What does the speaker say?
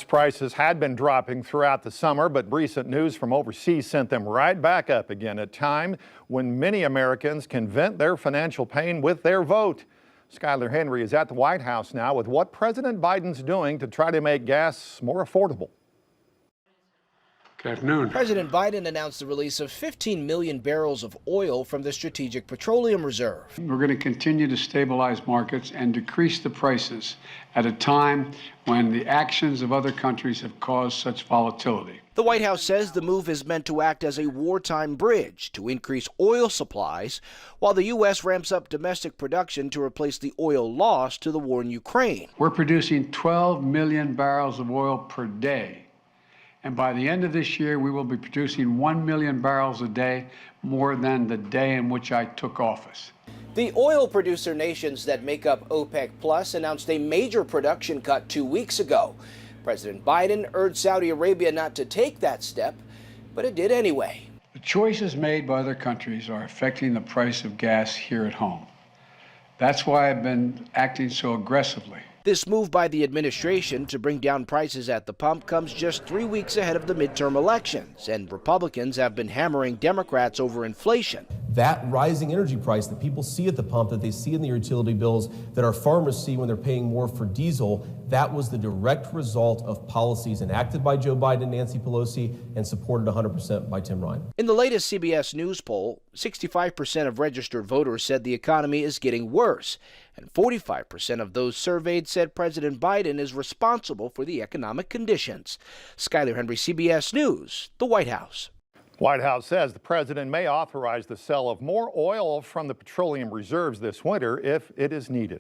Prices had been dropping throughout the summer, but recent news from overseas sent them right back up again, at a time when many Americans can vent their financial pain with their vote. Skylar Henry is at the White House now with what President Biden's doing to try to make gas more affordable. Good afternoon. President Biden announced the release of 15 million barrels of oil from the Strategic Petroleum Reserve. We're going to continue to stabilize markets and decrease the prices at a time when the actions of other countries have caused such volatility. The White House says the move is meant to act as a wartime bridge to increase oil supplies, while the U.S. ramps up domestic production to replace the oil lost to the war in Ukraine. We're producing 12 million barrels of oil per day. And by the end of this year, we will be producing 1 million barrels a day, more than the day in which I took office. The oil producer nations that make up OPEC Plus announced a major production cut 2 weeks ago. President Biden urged Saudi Arabia not to take that step, but it did anyway. The choices made by other countries are affecting the price of gas here at home. That's why I've been acting so aggressively. This move by the administration to bring down prices at the pump comes just 3 weeks ahead of the midterm elections, and Republicans have been hammering Democrats over inflation. That rising energy price that people see at the pump, that they see in the utility bills, that our farmers see when they're paying more for diesel, that was the direct result of policies enacted by Joe Biden and Nancy Pelosi and supported 100% by Tim Ryan. In the latest CBS News poll, 65% of registered voters said the economy is getting worse, and 45% of those surveyed said President Biden is responsible for the economic conditions. Skylar Henry, CBS News, the White House. White House says the president may authorize the sale of more oil from the petroleum reserves this winter if it is needed.